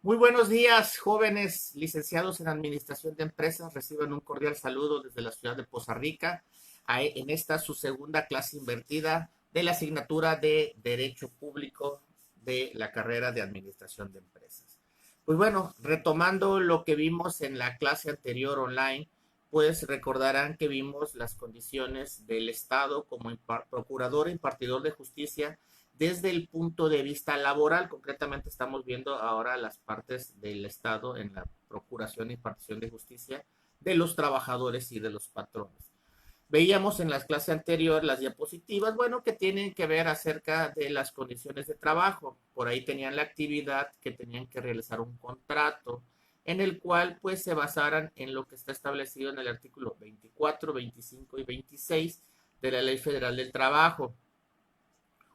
Muy buenos días, jóvenes licenciados en Administración de Empresas. Reciban un cordial saludo desde la ciudad de Poza Rica en esta su segunda clase invertida de la asignatura de Derecho Público de la carrera de Administración de Empresas. Pues bueno, retomando lo que vimos en la clase anterior online, pues recordarán que vimos las condiciones del Estado como procurador e impartidor de justicia desde el punto de vista laboral. Concretamente estamos viendo ahora las partes del Estado en la procuración e impartición de justicia de los trabajadores y de los patrones. Veíamos en la clase anterior las diapositivas, bueno, que tienen que ver acerca de las condiciones de trabajo. Por ahí tenían la actividad que tenían que realizar un contrato en el cual pues se basaran en lo que está establecido en el artículo 24, 25 y 26 de la Ley Federal del Trabajo.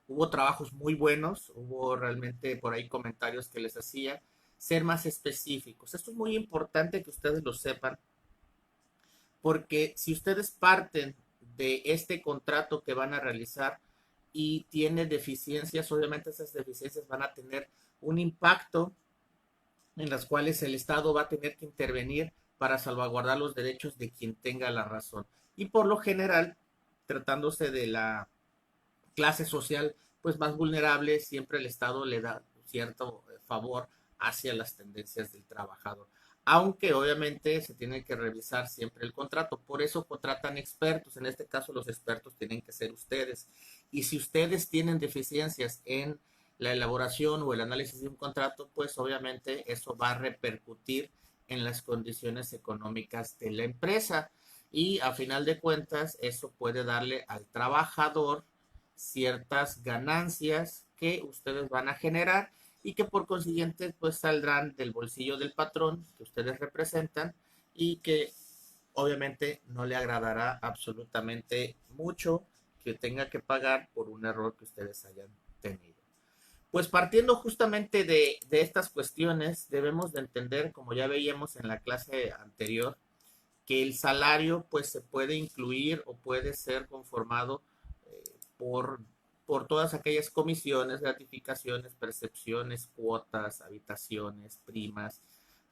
Hubo trabajos muy buenos, hubo realmente por ahí comentarios que les hacía, ser más específicos. Esto es muy importante que ustedes lo sepan, porque si ustedes parten de este contrato que van a realizar y tiene deficiencias, obviamente esas deficiencias van a tener un impacto en las cuales el Estado va a tener que intervenir para salvaguardar los derechos de quien tenga la razón. Y por lo general, tratándose de la clase social pues más vulnerable, siempre el Estado le da cierto favor hacia las tendencias del trabajador. Aunque obviamente se tiene que revisar siempre el contrato. Por eso contratan expertos. En este caso los expertos tienen que ser ustedes. Y si ustedes tienen deficiencias en la elaboración o el análisis de un contrato, pues obviamente eso va a repercutir en las condiciones económicas de la empresa. Y a final de cuentas, eso puede darle al trabajador ciertas ganancias que ustedes van a generar y que por consiguiente pues saldrán del bolsillo del patrón que ustedes representan y que obviamente no le agradará absolutamente mucho que tenga que pagar por un error que ustedes hayan tenido. Pues partiendo justamente de estas cuestiones, debemos de entender, como ya veíamos en la clase anterior, que el salario pues se puede incluir o puede ser conformado eh, por, por todas aquellas comisiones, gratificaciones, percepciones, cuotas, habitaciones, primas.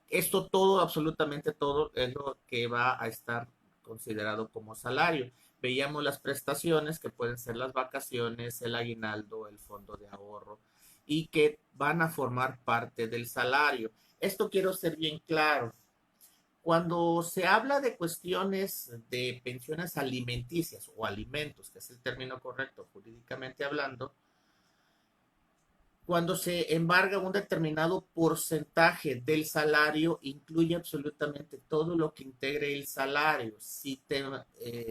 Esto todo, absolutamente todo, es lo que va a estar considerado como salario. Veíamos las prestaciones que pueden ser las vacaciones, el aguinaldo, el fondo de ahorro y que van a formar parte del salario. Esto quiero ser bien claro. Cuando se habla de cuestiones de pensiones alimenticias o alimentos, que es el término correcto jurídicamente hablando, cuando se embarga un determinado porcentaje del salario, incluye absolutamente todo lo que integre el salario. Si te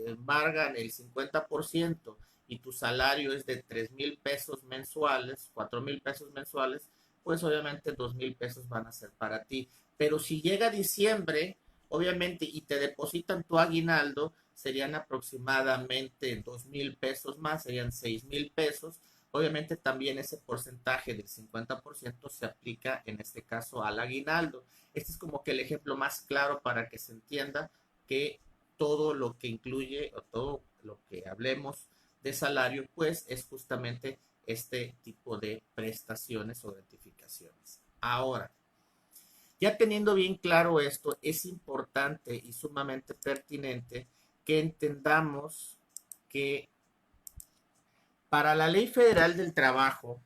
embargan el 50% y tu salario es de 3,000 pesos mensuales, 4,000 pesos mensuales, pues obviamente 2,000 pesos van a ser para ti. Pero si llega diciembre, obviamente, y te depositan tu aguinaldo, serían aproximadamente 2,000 pesos más, serían 6,000 pesos. Obviamente también ese porcentaje del 50% se aplica en este caso al aguinaldo. Este es como que el ejemplo más claro para que se entienda que todo lo que incluye o todo lo que hablemos de salario, pues es justamente este tipo de prestaciones o gratificaciones. Ahora, ya teniendo bien claro esto, es importante y sumamente pertinente que entendamos que para la Ley Federal del Trabajo,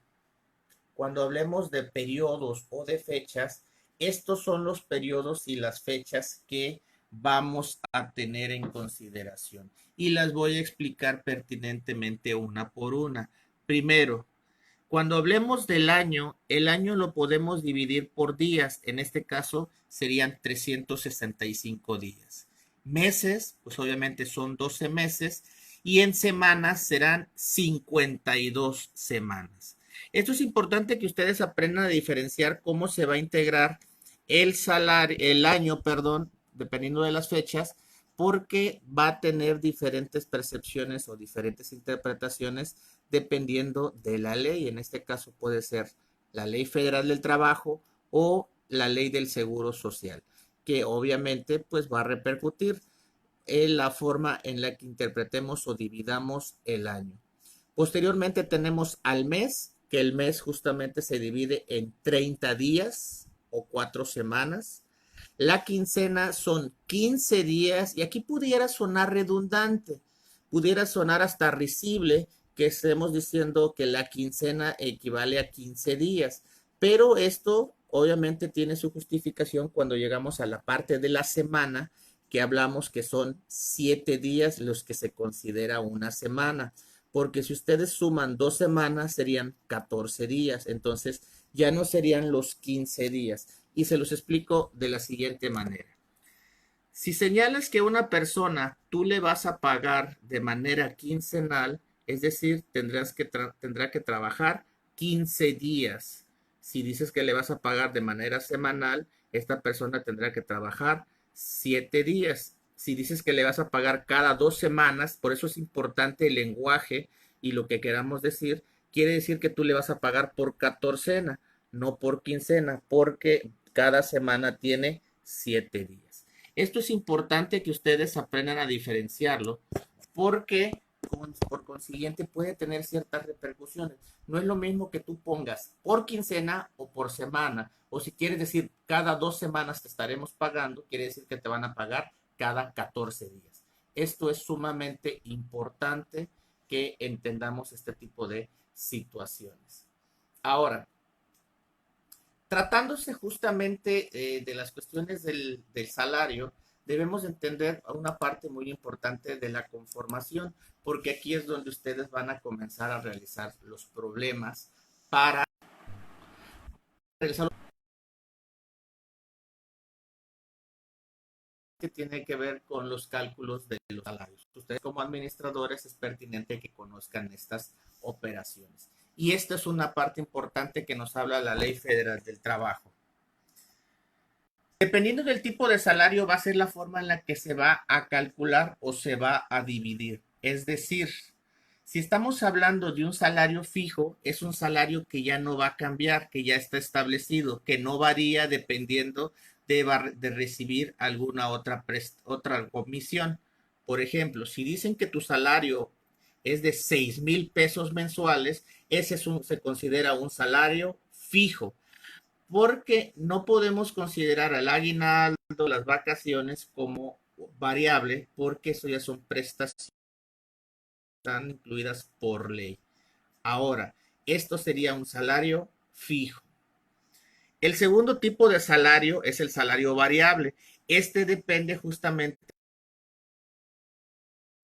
cuando hablemos de periodos o de fechas, estos son los periodos y las fechas que vamos a tener en consideración. Y las voy a explicar pertinentemente una por una. Primero, cuando hablemos del año, el año lo podemos dividir por días. En este caso serían 365 días. Meses, pues obviamente son 12 meses. Y en semanas serán 52 semanas. Esto es importante que ustedes aprendan a diferenciar cómo se va a integrar el salario, el año, perdón, dependiendo de las fechas, porque va a tener diferentes percepciones o diferentes interpretaciones dependiendo de la ley. En este caso puede ser la Ley Federal del Trabajo o la Ley del Seguro Social, que obviamente pues va a repercutir en la forma en la que interpretemos o dividamos el año. Posteriormente tenemos al mes, que el mes justamente se divide en 30 días. o 4 semanas. La quincena son 15 días y aquí pudiera sonar redundante, pudiera sonar hasta risible que estemos diciendo que la quincena equivale a 15 días, pero esto obviamente tiene su justificación cuando llegamos a la parte de la semana que hablamos que son 7 días los que se considera una semana, porque si ustedes suman 2 semanas serían 14 días, entonces ya no serían los 15 días. Y se los explico de la siguiente manera. Si señalas que a una persona tú le vas a pagar de manera quincenal, es decir, tendrá que trabajar 15 días. Si dices que le vas a pagar de manera semanal, esta persona tendrá que trabajar 7 días. Si dices que le vas a pagar cada 2 semanas, por eso es importante el lenguaje y lo que queramos decir, quiere decir que tú le vas a pagar por catorcena, no por quincena, porque cada semana tiene 7 días. Esto es importante que ustedes aprendan a diferenciarlo porque por consiguiente puede tener ciertas repercusiones. No es lo mismo que tú pongas por quincena o por semana, o si quieres decir cada 2 semanas te estaremos pagando, quiere decir que te van a pagar cada 14 días. Esto es sumamente importante que entendamos este tipo de situaciones. Ahora, tratándose justamente de las cuestiones del salario, debemos entender una parte muy importante de la conformación, porque aquí es donde ustedes van a comenzar a realizar los problemas para realizar que tiene que ver con los cálculos de los salarios. Ustedes como administradores es pertinente que conozcan estas operaciones. Y esta es una parte importante que nos habla la Ley Federal del Trabajo. Dependiendo del tipo de salario va a ser la forma en la que se va a calcular o se va a dividir. Es decir, si estamos hablando de un salario fijo, es un salario que ya no va a cambiar, que ya está establecido, que no varía dependiendo de recibir alguna otra comisión. Por ejemplo, si dicen que tu salario es de 6,000 pesos mensuales, se considera un salario fijo porque no podemos considerar al aguinaldo, las vacaciones como variable, porque eso ya son prestaciones están incluidas por ley. Ahora, esto sería un salario fijo. El segundo tipo de salario es el salario variable. Este depende justamente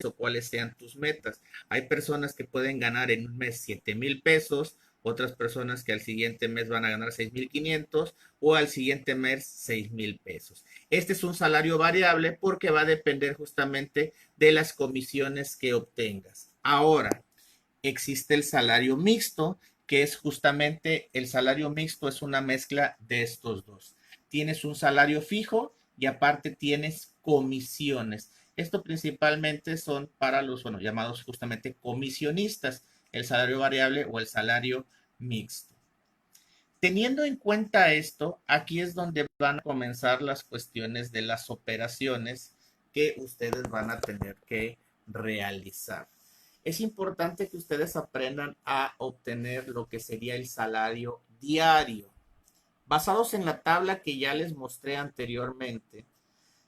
o cuáles sean tus metas. Hay personas que pueden ganar en un mes 7,000 pesos, otras personas que al siguiente mes van a ganar 6,500 o al siguiente mes 6,000 pesos. Este es un salario variable porque va a depender justamente de las comisiones que obtengas. Ahora, existe el salario mixto, que es justamente el salario mixto, es una mezcla de estos dos. Tienes un salario fijo y aparte tienes comisiones. Esto principalmente son para los llamados justamente comisionistas, el salario variable o el salario mixto. Teniendo en cuenta esto, aquí es donde van a comenzar las cuestiones de las operaciones que ustedes van a tener que realizar. Es importante que ustedes aprendan a obtener lo que sería el salario diario. Basados en la tabla que ya les mostré anteriormente,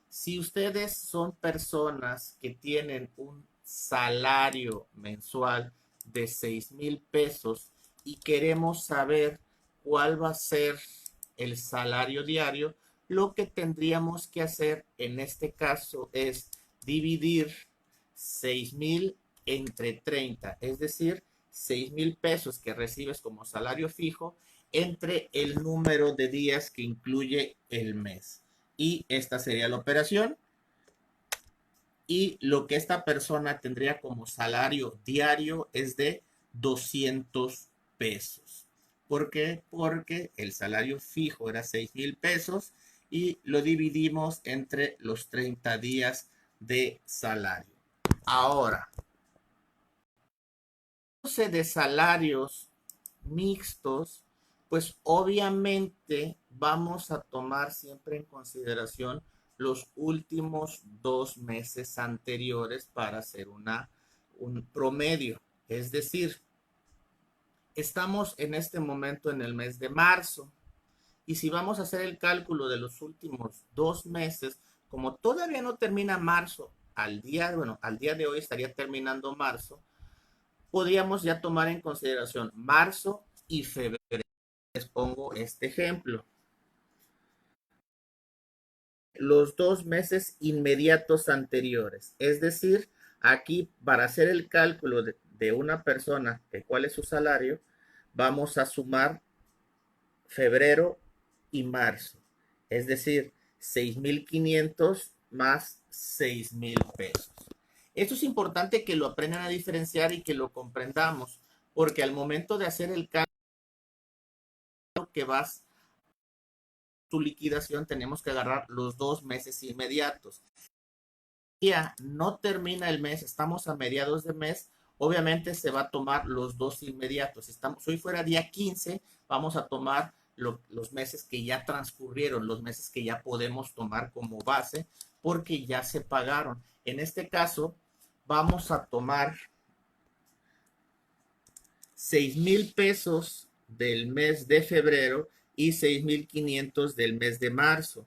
si ustedes son personas que tienen un salario mensual de 6,000 pesos y queremos saber cuál va a ser el salario diario, lo que tendríamos que hacer en este caso es dividir 6,000 entre 30, es decir, 6,000 pesos que recibes como salario fijo entre el número de días que incluye el mes. Y esta sería la operación. Y lo que esta persona tendría como salario diario es de 200 pesos. ¿Por qué? Porque el salario fijo era 6,000 pesos y lo dividimos entre los 30 días de salario. Ahora, de salarios mixtos, pues obviamente vamos a tomar siempre en consideración los últimos 2 meses anteriores para hacer un promedio. Es decir, estamos en este momento en el mes de marzo Y si vamos a hacer el cálculo de los últimos 2 meses, como todavía no termina marzo, al día de hoy estaría terminando marzo, podríamos ya tomar en consideración marzo y febrero. Les pongo este ejemplo. Los 2 meses inmediatos anteriores. Es decir, aquí para hacer el cálculo de una persona, de cuál es su salario, vamos a sumar febrero y marzo. Es decir, 6,500 más 6,000 pesos. Esto es importante que lo aprendan a diferenciar y que lo comprendamos, porque al momento de hacer el cálculo que vas tu liquidación, tenemos que agarrar los 2 meses inmediatos. Ya no termina el mes, estamos a mediados de mes, obviamente se va a tomar los dos inmediatos. Hoy fuera día 15, vamos a tomar los meses que ya transcurrieron, los meses que ya podemos tomar como base, porque ya se pagaron. En este caso, vamos a tomar 6,000 pesos del mes de febrero y 6,500 del mes de marzo.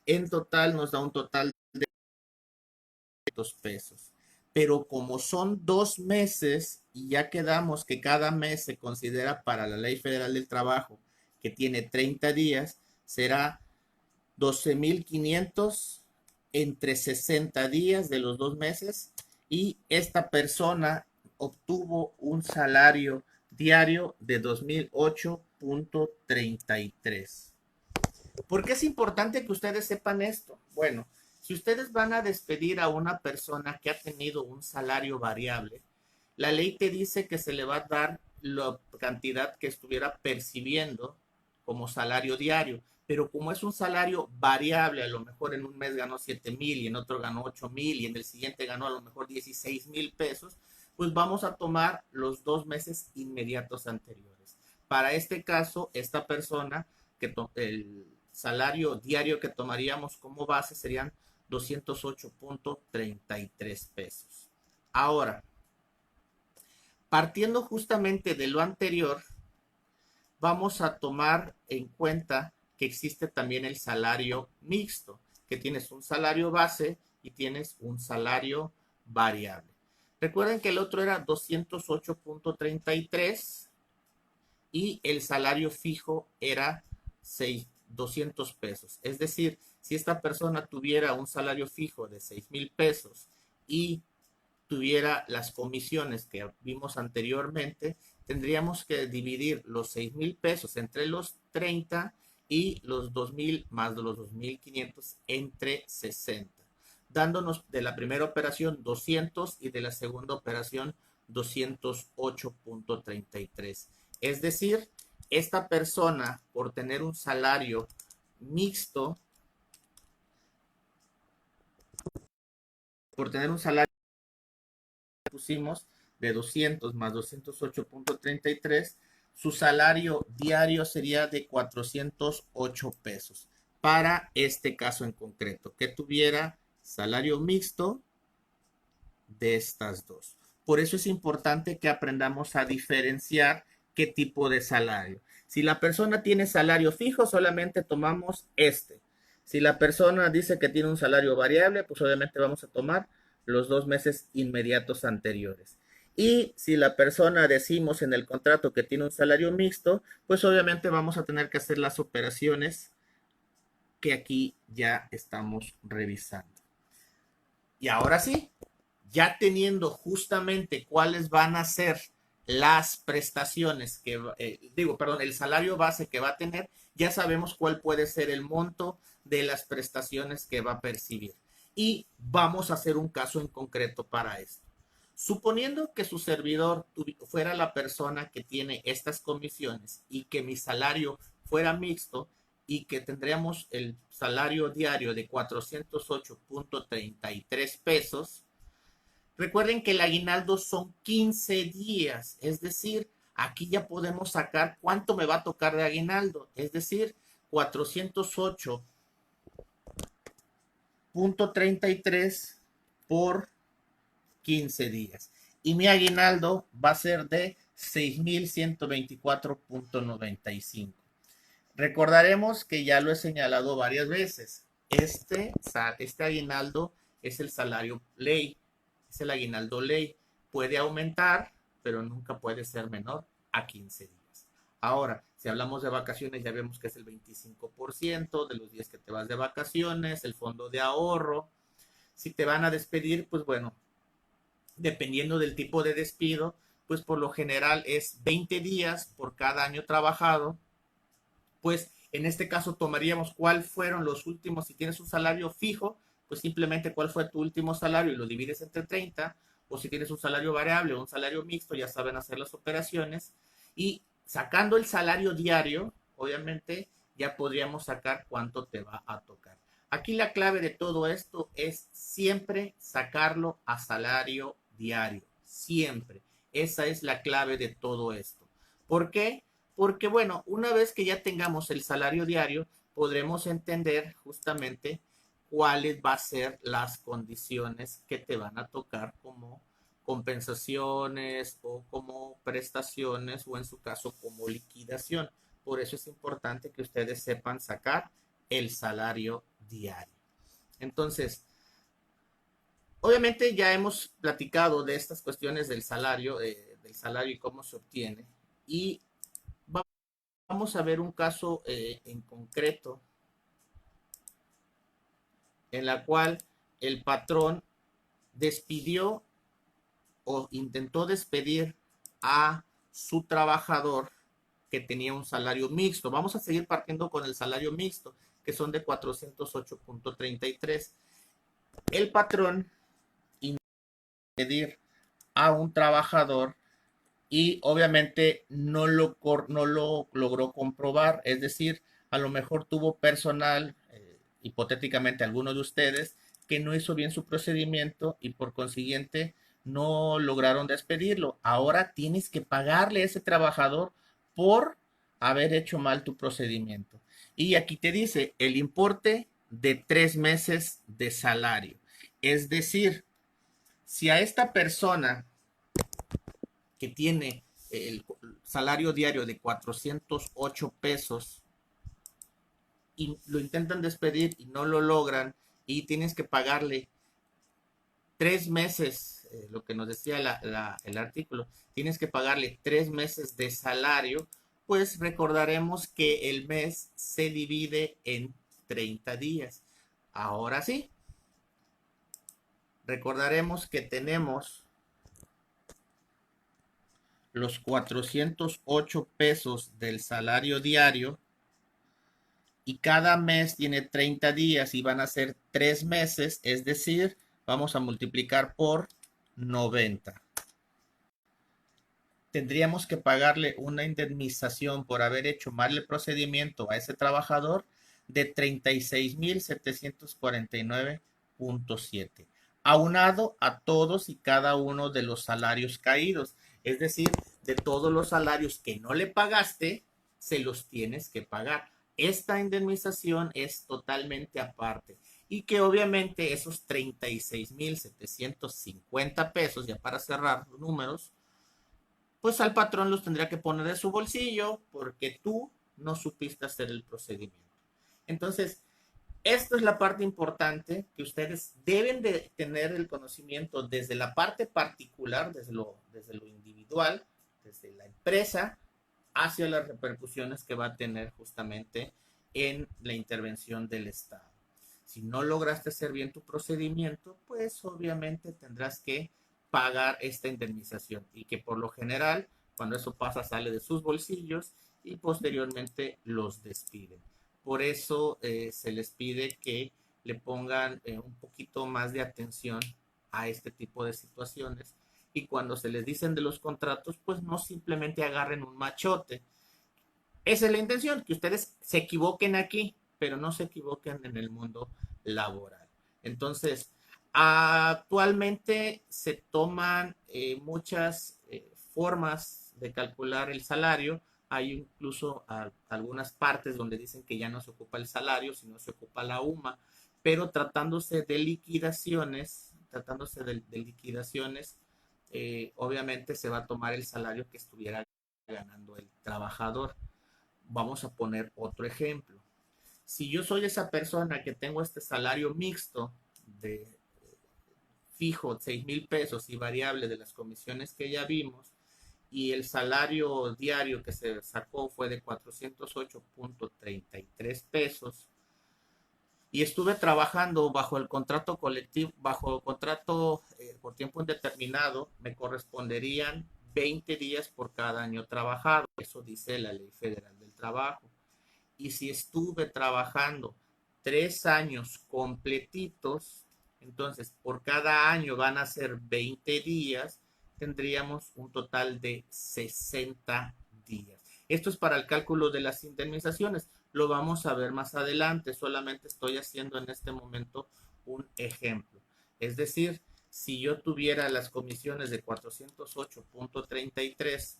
En total nos da un total de pesos. Pero como son 2 meses y ya quedamos que cada mes se considera para la Ley Federal del Trabajo, que tiene 30 días, será 12,500 entre 60 días de los 2 meses, y esta persona obtuvo un salario diario de 2,008.33. ¿Por qué es importante que ustedes sepan esto? Bueno, si ustedes van a despedir a una persona que ha tenido un salario variable, la ley te dice que se le va a dar la cantidad que estuviera percibiendo como salario diario, pero como es un salario variable, a lo mejor en un mes ganó 7,000 y en otro ganó 8,000 y en el siguiente ganó a lo mejor 16,000 pesos, pues vamos a tomar los 2 meses inmediatos anteriores. Para este caso, esta persona, el salario diario que tomaríamos como base serían 208.33 pesos. Ahora, partiendo justamente de lo anterior, vamos a tomar en cuenta que existe también el salario mixto, que tienes un salario base y tienes un salario variable. Recuerden que el otro era 208.33 y el salario fijo era 200 pesos. Es decir, si esta persona tuviera un salario fijo de 6,000 pesos y tuviera las comisiones que vimos anteriormente, tendríamos que dividir los 6,000 pesos entre los 30 y los 2,000 más los 2,500 entre 60, dándonos de la primera operación 200 y de la segunda operación 208.33. Es decir, esta persona, por tener un salario mixto, por tener un salario pusimos de 200 más 208.33, su salario diario sería de 408 pesos. Para este caso en concreto, que tuviera salario mixto de estas dos. Por eso es importante que aprendamos a diferenciar qué tipo de salario. Si la persona tiene salario fijo, solamente tomamos este. Si la persona dice que tiene un salario variable, pues obviamente vamos a tomar los 2 meses inmediatos anteriores. Y si la persona decimos en el contrato que tiene un salario mixto, pues obviamente vamos a tener que hacer las operaciones que aquí ya estamos revisando. Y ahora sí, ya teniendo justamente cuáles van a ser las prestaciones que, el salario base que va a tener, ya sabemos cuál puede ser el monto de las prestaciones que va a percibir. Y vamos a hacer un caso en concreto para esto. Suponiendo que su servidor fuera la persona que tiene estas comisiones y que mi salario fuera mixto y que tendríamos el salario diario de 408.33 pesos, recuerden que el aguinaldo son 15 días, es decir, aquí ya podemos sacar cuánto me va a tocar de aguinaldo, es decir, 408.33 por 15 días. Y mi aguinaldo va a ser de 6,124.95. Recordaremos que ya lo he señalado varias veces. Este aguinaldo es el salario ley, es el aguinaldo ley. Puede aumentar, pero nunca puede ser menor a 15 días. Ahora, si hablamos de vacaciones, ya vemos que es el 25% de los días que te vas de vacaciones, el fondo de ahorro. Si te van a despedir, pues bueno, dependiendo del tipo de despido, pues por lo general es 20 días por cada año trabajado. Pues en este caso tomaríamos cuál fueron los últimos, si tienes un salario fijo, pues simplemente cuál fue tu último salario y lo divides entre 30, o si tienes un salario variable o un salario mixto, ya saben hacer las operaciones, y sacando el salario diario, obviamente ya podríamos sacar cuánto te va a tocar. Aquí la clave de todo esto es siempre sacarlo a salario diario, siempre. Esa es la clave de todo esto. ¿Por qué? Porque, bueno, una vez que ya tengamos el salario diario, podremos entender justamente cuáles van a ser las condiciones que te van a tocar como compensaciones o como prestaciones o en su caso como liquidación. Por eso es importante que ustedes sepan sacar el salario diario. Entonces, obviamente ya hemos platicado de estas cuestiones del salario y cómo se obtiene. Y vamos a ver un caso en concreto en la cual el patrón despidió o intentó despedir a su trabajador que tenía un salario mixto. Vamos a seguir partiendo con el salario mixto, que son de 408.33. El patrón despedir a un trabajador y obviamente no lo logró comprobar, es decir, a lo mejor tuvo personal, hipotéticamente alguno de ustedes, que no hizo bien su procedimiento y por consiguiente no lograron despedirlo. Ahora tienes que pagarle a ese trabajador por haber hecho mal tu procedimiento. Y aquí te dice el importe de 3 meses de salario. Es decir, si a esta persona que tiene el salario diario de 408 pesos y lo intentan despedir y no lo logran y tienes que pagarle 3 meses, lo que nos decía el artículo, tienes que pagarle 3 meses de salario, pues recordaremos que el mes se divide en 30 días. Ahora sí, recordaremos que tenemos los 408 pesos del salario diario y cada mes tiene 30 días y van a ser 3 meses, es decir, vamos a multiplicar por 90. Tendríamos que pagarle una indemnización por haber hecho mal el procedimiento a ese trabajador de 36,749.7, aunado a todos y cada uno de los salarios caídos, es decir, de todos los salarios que no le pagaste, se los tienes que pagar. Esta indemnización es totalmente aparte y que obviamente esos 36,750 pesos, ya para cerrar los números, pues al patrón los tendría que poner de su bolsillo porque tú no supiste hacer el procedimiento. Entonces, esto es la parte importante que ustedes deben de tener el conocimiento desde la parte particular, desde lo individual, desde la empresa, hacia las repercusiones que va a tener justamente en la intervención del Estado. Si no lograste hacer bien tu procedimiento, pues obviamente tendrás que pagar esta indemnización y que por lo general, cuando eso pasa, sale de sus bolsillos y posteriormente los despiden. Por eso se les pide que le pongan un poquito más de atención a este tipo de situaciones y cuando se les dicen de los contratos, pues no simplemente agarren un machote. Esa es la intención, que ustedes se equivoquen aquí, pero no se equivoquen en el mundo laboral. Entonces, actualmente se toman muchas formas de calcular el salario. Hay incluso algunas partes donde dicen que ya no se ocupa el salario, sino se ocupa la UMA, pero tratándose de liquidaciones, obviamente se va a tomar el salario que estuviera ganando el trabajador. vamos a poner otro ejemplo. Si yo soy esa persona que tengo este salario mixto de fijo 6,000 pesos y variable de las comisiones que ya vimos, y el salario diario que se sacó fue de 408.33 pesos, y estuve trabajando bajo el contrato colectivo, bajo el contrato por tiempo indeterminado, me corresponderían 20 días por cada año trabajado. Eso dice la Ley Federal del Trabajo. Y si estuve trabajando 3 años completitos, entonces por cada año van a ser 20 días, tendríamos un total de 60 días. Esto es para el cálculo de las indemnizaciones. Lo vamos a ver más adelante. Solamente estoy haciendo en este momento un ejemplo. Es decir, si yo tuviera las comisiones de 408.33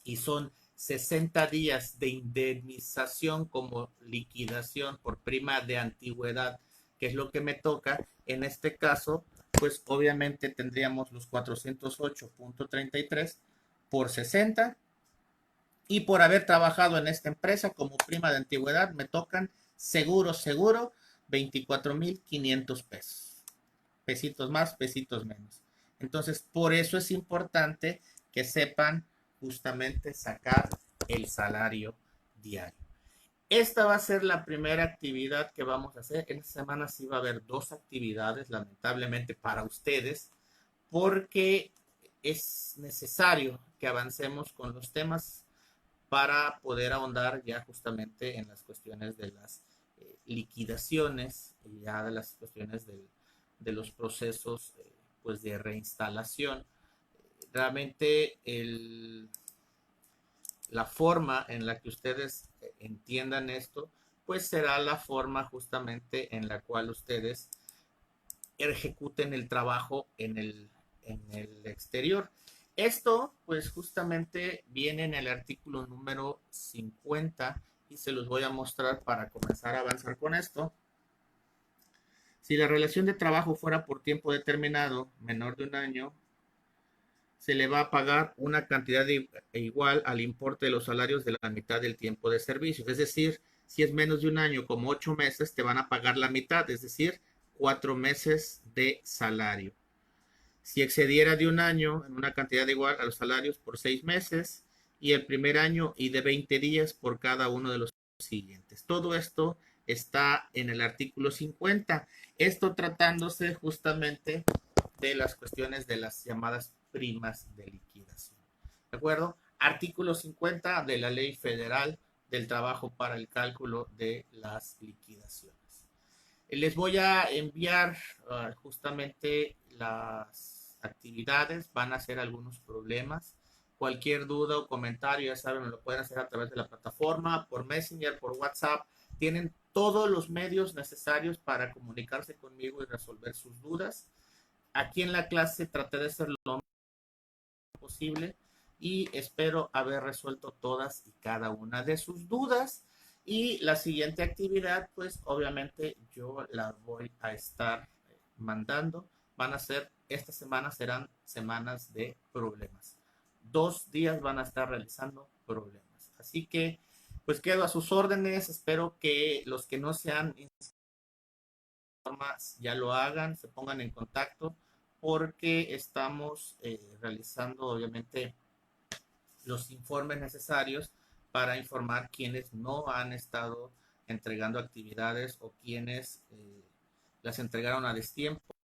y son 60 días de indemnización como liquidación por prima de antigüedad, que es lo que me toca, en este caso, pues obviamente tendríamos los 408.33 por 60, y por haber trabajado en esta empresa como prima de antigüedad me tocan seguro 24,500 pesos. Pesitos más, pesitos menos. Entonces, por eso es importante que sepan justamente sacar el salario diario. Esta va a ser la primera actividad que vamos a hacer. En esta semana sí va a haber 2 actividades, lamentablemente para ustedes, porque es necesario que avancemos con los temas para poder ahondar ya justamente en las cuestiones de las liquidaciones y ya de las cuestiones de los procesos pues de reinstalación. Realmente la forma en la que ustedes entiendan esto, pues será la forma justamente en la cual ustedes ejecuten el trabajo en el exterior. Esto, pues justamente viene en el artículo número 50 y se los voy a mostrar para comenzar a avanzar con esto. Si la relación de trabajo fuera por tiempo determinado, menor de un año, se le va a pagar una cantidad igual al importe de los salarios de la mitad del tiempo de servicio. Es decir, si es menos de un año, como 8 meses, te van a pagar la mitad, es decir, 4 meses de salario. Si excediera de un año en una cantidad igual a los salarios por 6 meses, y el primer año y de 20 días por cada uno de los siguientes. Todo esto está en el artículo 50. Esto tratándose justamente de las cuestiones de las llamadas primas de liquidación. ¿De acuerdo? Artículo 50 de la Ley Federal del Trabajo para el cálculo de las liquidaciones. Les voy a enviar justamente las actividades, van a ser algunos problemas. Cualquier duda o comentario, ya saben, lo pueden hacer a través de la plataforma, por Messenger, por WhatsApp. Tienen todos los medios necesarios para comunicarse conmigo y resolver sus dudas. Aquí en la clase traté de ser lo más posible y espero haber resuelto todas y cada una de sus dudas. Y la siguiente actividad, pues obviamente yo la voy a estar mandando. Van a ser, esta semana serán semanas de problemas. 2 días van a estar realizando problemas. Así que, pues quedo a sus órdenes. Espero que los que no sean ya lo hagan, se pongan en contacto, porque estamos realizando obviamente los informes necesarios para informar quienes no han estado entregando actividades o quienes las entregaron a destiempo.